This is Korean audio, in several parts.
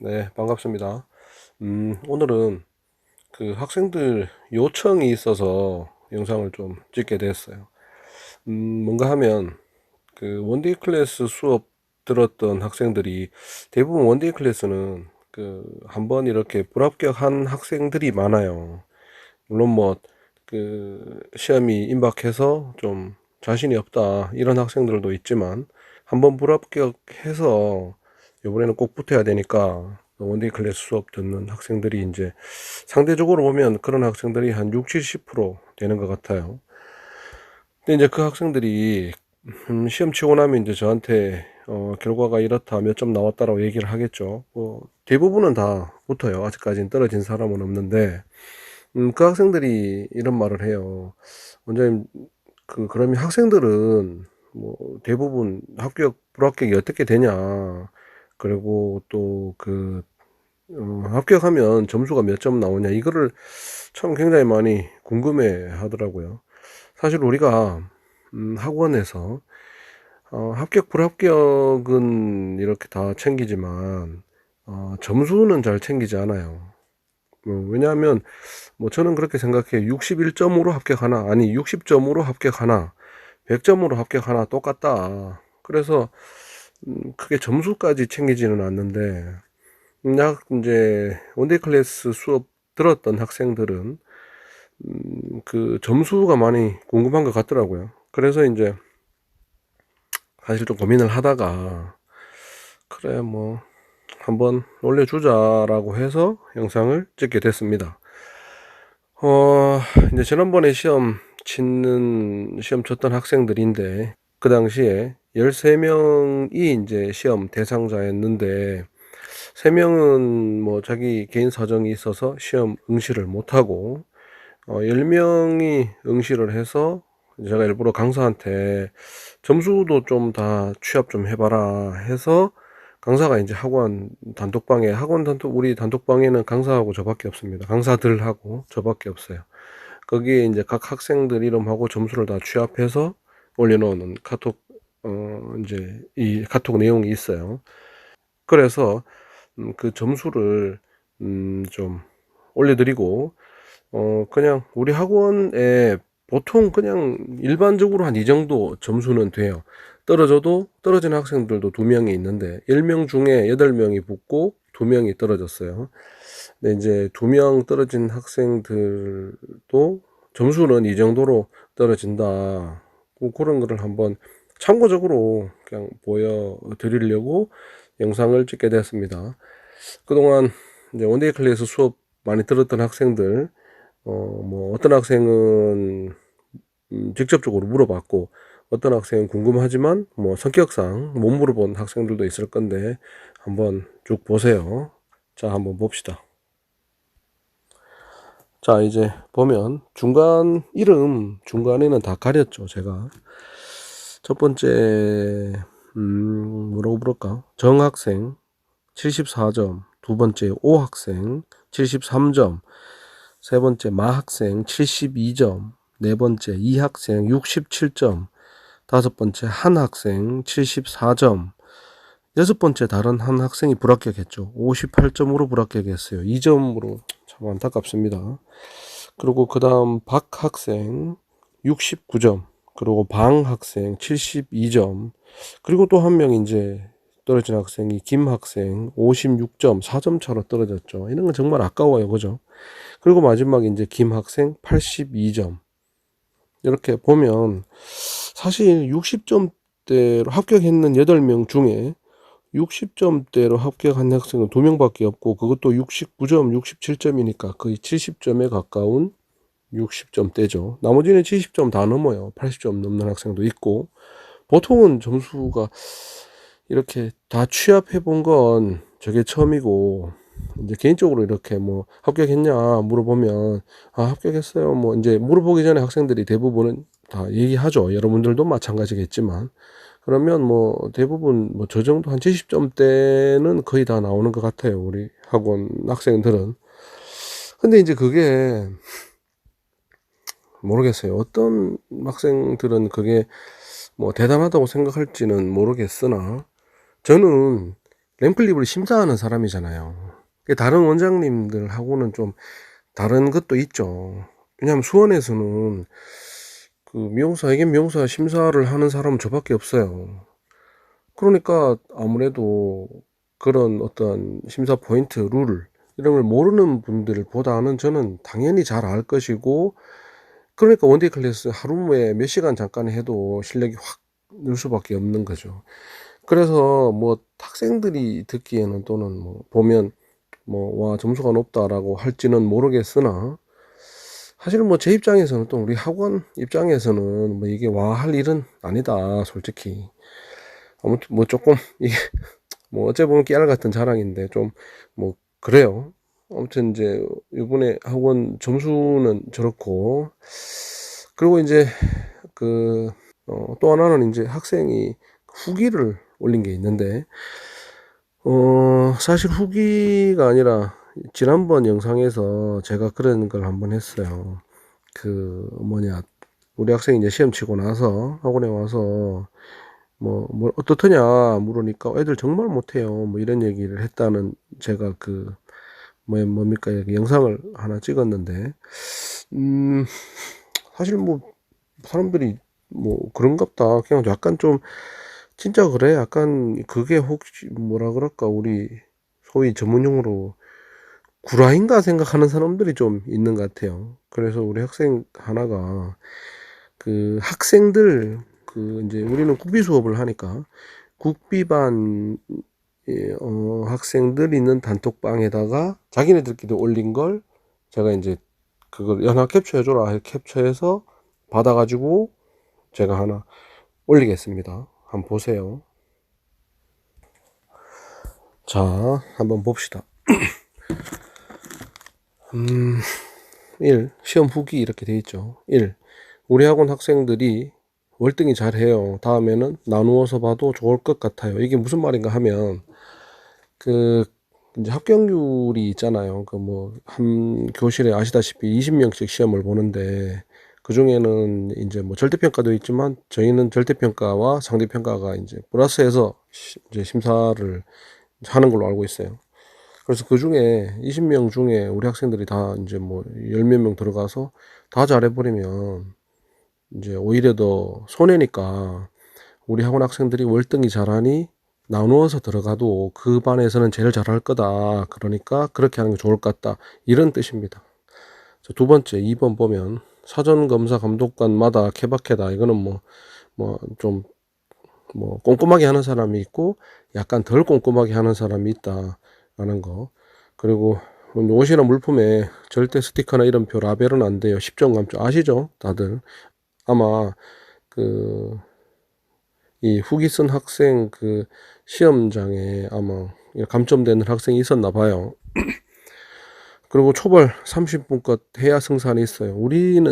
네, 반갑습니다. 오늘은 그 학생들 요청이 있어서 영상을 좀 찍게 됐어요. 뭔가 하면 그 원데이 클래스 수업 들었던 학생들이 대부분 원데이 클래스는 그 한번 이렇게 불합격한 학생들이 많아요. 물론 뭐 그 시험이 임박해서 좀 자신이 없다 이런 학생들도 있지만 한번 불합격해서 이번에는 꼭 붙어야 되니까 원데이 클래스 수업 듣는 학생들이 이제 상대적으로 보면 그런 학생들이 한 6, 70% 되는 것 같아요. 근데 이제 그 학생들이 시험 치고 나면 이제 저한테 결과가 이렇다 몇 점 나왔다라고 얘기를 하겠죠. 뭐 대부분은 다 붙어요. 아직까지는 떨어진 사람은 없는데 그 학생들이 이런 말을 해요. 원장님, 그러면 학생들은 뭐 대부분 합격, 불합격이 어떻게 되냐. 그리고 또 합격하면 점수가 몇 점 나오냐. 이거를 참 굉장히 많이 궁금해 하더라고요. 사실 우리가, 학원에서, 합격, 불합격은 이렇게 다 챙기지만, 점수는 잘 챙기지 않아요. 왜냐하면 뭐 저는 그렇게 생각해요. 61점으로 합격하나 아니 60점으로 합격하나 100점으로 합격하나 똑같다. 그래서 크게 점수까지 챙기지는 않는데 약 이제 원데이 클래스 수업 들었던 학생들은 그 점수가 많이 궁금한 것 같더라고요. 그래서 이제 사실 좀 고민을 하다가 그래 뭐 한번 올려주자라고 해서 영상을 찍게 됐습니다. 어, 이제 지난번에 시험 쳤던 학생들인데, 그 당시에 13명이 이제 시험 대상자였는데, 3명은 뭐 자기 개인 사정이 있어서 시험 응시를 못하고, 10명이 응시를 해서, 제가 일부러 강사한테 점수도 좀 다 취합 좀 해봐라 해서, 강사가 이제 우리 단톡방에는 강사하고 저밖에 없습니다. 강사들하고 저밖에 없어요. 거기에 이제 각 학생들 이름하고 점수를 다 취합해서 올려놓는 이제 이 카톡 내용이 있어요. 그래서 그 점수를 좀 올려드리고 그냥 우리 학원에 보통 그냥 일반적으로 한 이 정도 점수는 돼요. 떨어져도 떨어진 학생들도 2명이 있는데 10명 중에 8명이 붙고 2명이 떨어졌어요. 근데 이제 2명 떨어진 학생들도 점수는 이 정도로 떨어진다. 뭐 그런 거를 한번 참고적으로 그냥 보여드리려고 영상을 찍게 되었습니다. 그동안 이제 원데이 클래스 수업 많이 들었던 학생들, 뭐 어떤 학생은 직접적으로 물어봤고, 어떤 학생은 궁금하지만 뭐 성격상 못 물어본 학생들도 있을 건데 한번 쭉 보세요. 자, 한번 봅시다. 자, 이제 보면 중간에는 다 가렸죠, 제가. 첫 번째, 뭐라고 부를까? 정학생 74점, 두 번째 오학생 73점, 세 번째 마학생 72점, 네 번째 이학생 67점, 다섯 번째 한 학생 74점, 여섯 번째 다른 한 학생이 불합격했죠. 58점으로 불합격했어요. 2점으로 참 안타깝습니다. 그리고 그 다음 박 학생 69점, 그리고 방 학생 72점, 그리고 또 한 명 이제 떨어진 학생이 김 학생 56점, 4점 차로 떨어졌죠. 이런 건 정말 아까워요. 그죠? 그리고 마지막 이제 김 학생 82점. 이렇게 보면 사실 60점대로 합격했는 8명 중에 60점대로 합격한 학생은 2명밖에 없고 그것도 69점, 67점이니까 거의 70점에 가까운 60점대죠. 나머지는 70점 다 넘어요. 80점 넘는 학생도 있고 보통은 점수가 이렇게 다 취합해 본 건 저게 처음이고 이제 개인적으로 이렇게 뭐 합격했냐 물어보면 합격했어요. 뭐 이제 물어보기 전에 학생들이 대부분은 다 얘기하죠. 여러분들도 마찬가지겠지만 그러면 뭐 대부분 뭐 저 정도 한 70점대는 거의 다 나오는 것 같아요. 우리 학원 학생들은. 근데 이제 그게 모르겠어요. 어떤 학생들은 그게 뭐 대단하다고 생각할지는 모르겠으나 저는 램클립을 심사하는 사람이잖아요. 다른 원장님들하고는 좀 다른 것도 있죠. 왜냐하면 수원에서는 그 미용사, 애견 미용사 심사를 하는 사람은 저밖에 없어요. 그러니까 아무래도 그런 어떤 심사 포인트, 룰, 이런 걸 모르는 분들보다는 저는 당연히 잘 알 것이고, 그러니까 원데이 클래스 하루에 몇 시간 잠깐 해도 실력이 확 늘 수밖에 없는 거죠. 그래서 뭐 학생들이 듣기에는 또는 뭐 보면 뭐 와 점수가 높다라고 할지는 모르겠으나, 사실 뭐 제 입장에서는 또 우리 학원 입장에서는 뭐 이게 와 할 일은 아니다 솔직히. 아무튼 뭐 조금 이게 뭐 어째 보면 깨알 같은 자랑인데 좀 뭐 그래요. 아무튼 이제 이번에 학원 점수는 저렇고, 그리고 이제 그 또 하나는 이제 학생이 후기를 올린 게 있는데, 사실 후기가 아니라 지난번 영상에서 제가 그런 걸 한번 했어요. 그 뭐냐, 우리 학생이 이제 시험 치고 나서 학원에 와서 뭐 어떻더냐 물으니까 애들 정말 못해요 뭐 이런 얘기를 했다는, 제가 그 뭡니까 이렇게 영상을 하나 찍었는데, 음 사실 뭐 사람들이 뭐 그런갑다 그냥 약간 좀 진짜 그래 약간 그게 혹시 뭐라 그럴까, 우리 소위 전문용어로 구라인가 생각하는 사람들이 좀 있는 것 같아요. 그래서 우리 학생 하나가 그 학생들 그 이제 우리는 국비 수업을 하니까 국비반 학생들 있는 단톡방에다가 자기네들끼리 올린 걸 제가 이제 그걸 연합 캡처해줘라 해서 캡처해서 받아가지고 제가 하나 올리겠습니다. 한번 보세요. 자, 한번 봅시다. 1. 시험 후기 이렇게 돼 있죠. 1. 우리 학원 학생들이 월등히 잘해요. 다음에는 나누어서 봐도 좋을 것 같아요. 이게 무슨 말인가 하면 그 이제 합격률이 있잖아요. 그 뭐 한 교실에 아시다시피 20명씩 시험을 보는데, 그 중에는 이제 뭐 절대평가도 있지만 저희는 절대평가와 상대평가가 이제 플러스해서 이제 심사를 하는 걸로 알고 있어요. 그래서 그 중에 20명 중에 우리 학생들이 다 이제 뭐 열 몇 명 들어가서 다 잘해버리면 이제 오히려 더 손해니까, 우리 학원 학생들이 월등히 잘하니 나누어서 들어가도 그 반에서는 제일 잘할 거다. 그러니까 그렇게 하는 게 좋을 것 같다. 이런 뜻입니다. 두 번째, 2번 보면 사전검사 감독관마다 케바케다. 이거는 좀 꼼꼼하게 하는 사람이 있고 약간 덜 꼼꼼하게 하는 사람이 있다라는 거. 그리고 옷이나 물품에 절대 스티커나 이름표, 라벨은 안 돼요. 10점 감점 아시죠? 다들 아마 그 이 후기 쓴 학생 그 시험장에 아마 감점되는 학생이 있었나 봐요. 그리고 초벌 30분 컷 해야 승산이 있어요.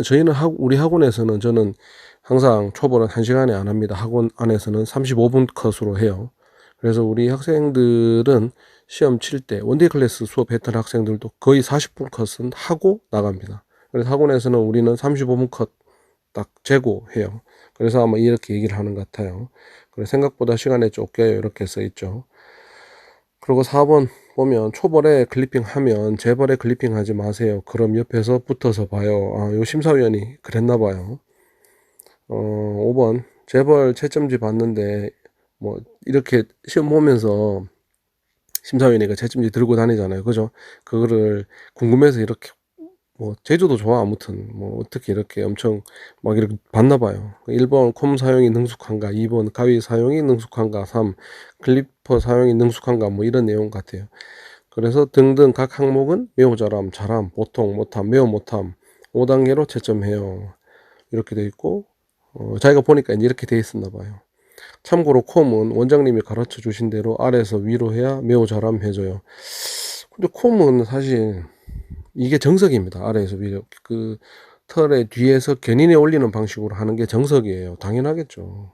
저희는 우리 학원에서는 저는 항상 초벌은 1시간에 안 합니다. 학원 안에서는 35분 컷으로 해요. 그래서 우리 학생들은 시험 칠 때 원데이 클래스 수업했던 학생들도 거의 40분 컷은 하고 나갑니다. 그래서 학원에서는 우리는 35분 컷 딱 재고 해요. 그래서 아마 이렇게 얘기를 하는 것 같아요. 그래서 생각보다 시간에 쫓겨요. 이렇게 써 있죠. 그리고 4번 보면 초벌에 클리핑 하면 재벌에 클리핑 하지 마세요. 그럼 옆에서 붙어서 봐요. 요 심사위원이 그랬나 봐요. 5번 재벌 채점지 봤는데 뭐 이렇게 시험 보면서 심사위원이가 채점지 들고 다니잖아요. 그죠? 그거를 궁금해서 이렇게 뭐 제주도 좋아 아무튼 뭐 어떻게 이렇게 엄청 막 이렇게 봤나 봐요. 1번 콤 사용이 능숙한가, 2번 가위 사용이 능숙한가, 3 클리퍼 사용이 능숙한가, 뭐 이런 내용 같아요. 그래서 등등 각 항목은 매우 잘함, 잘함, 보통, 못함, 매우 못함 5단계로 채점해요. 이렇게 돼 있고 자기가 보니까 이제 이렇게 돼 있었나 봐요. 참고로 콤은 원장님이 가르쳐 주신 대로 아래에서 위로 해야 매우 잘함 해줘요. 근데 콤은 사실 이게 정석입니다. 아래에서 위로 그 털의 뒤에서 견인해 올리는 방식으로 하는 게 정석이에요. 당연하겠죠.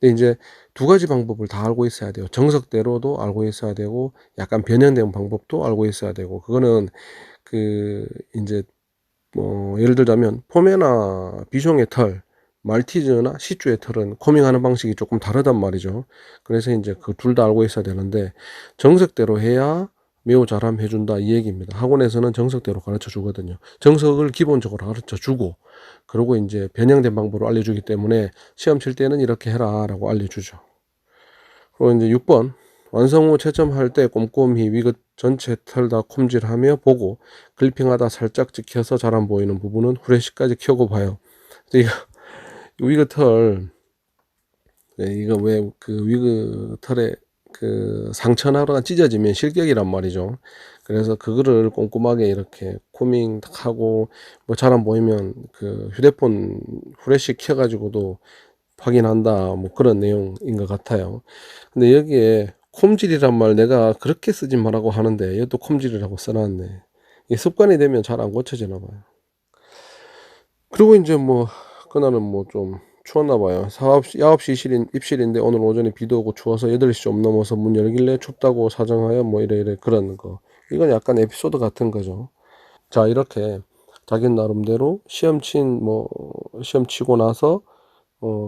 근데 이제 두 가지 방법을 다 알고 있어야 돼요. 정석대로도 알고 있어야 되고 약간 변형된 방법도 알고 있어야 되고, 그거는 그 이제 뭐 예를 들자면 포메나 비숑의 털, 말티즈나 시주의 털은 코밍하는 방식이 조금 다르단 말이죠. 그래서 이제 그 둘 다 알고 있어야 되는데, 정석대로 해야 매우 잘하면 해준다 이 얘기입니다. 학원에서는 정석대로 가르쳐 주거든요. 정석을 기본적으로 가르쳐 주고, 그리고 이제 변형된 방법으로 알려주기 때문에 시험 칠 때는 이렇게 해라 라고 알려주죠. 그리고 이제 6번, 완성 후 채점할 때 꼼꼼히 위긋 전체 털 다 콤질하며 보고, 클리핑하다 살짝 찍혀서 잘 안 보이는 부분은 후레쉬까지 켜고 봐요. 이거 위그 털, 이거 왜 그 위그 털에 그 상처나 그런 찢어지면 실격이란 말이죠. 그래서 그거를 꼼꼼하게 이렇게 코밍 딱 하고, 뭐 잘 안 보이면 그 휴대폰 후레쉬 켜가지고도 확인한다, 뭐 그런 내용인 것 같아요. 근데 여기에 콤질이란 말 내가 그렇게 쓰지 말라고 하는데 얘도 콤질이라고 써놨네. 이게 습관이 되면 잘 안 고쳐지나 봐요. 그리고 이제 뭐 그날은 뭐 좀 추웠나 봐요. 9시 입실인데 오늘 오전에 비도 오고 추워서 8시 좀 넘어서 문 열길래 춥다고 사정하여 뭐 이래 그런 거. 이건 약간 에피소드 같은 거죠. 자, 이렇게 자기 나름대로 시험 치고 나서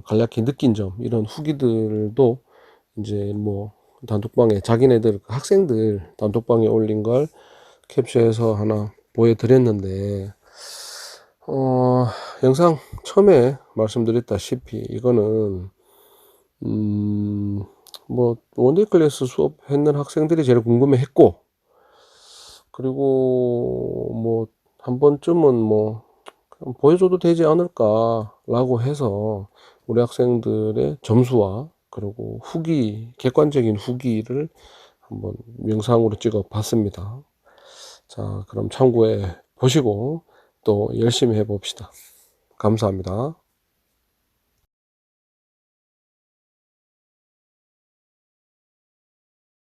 간략히 느낀 점, 이런 후기들도 이제 뭐 단톡방에 자기네들 학생들 단톡방에 올린 걸 캡처해서 하나 보여드렸는데, 어, 영상 처음에 말씀드렸다시피 이거는 뭐 원데이 클래스 수업했는 학생들이 제일 궁금해했고, 그리고 뭐 한 번쯤은 뭐 보여줘도 되지 않을까라고 해서 우리 학생들의 점수와 그리고 후기, 객관적인 후기를 한번 영상으로 찍어 봤습니다. 자, 그럼 참고해 보시고 또 열심히 해 봅시다. 감사합니다.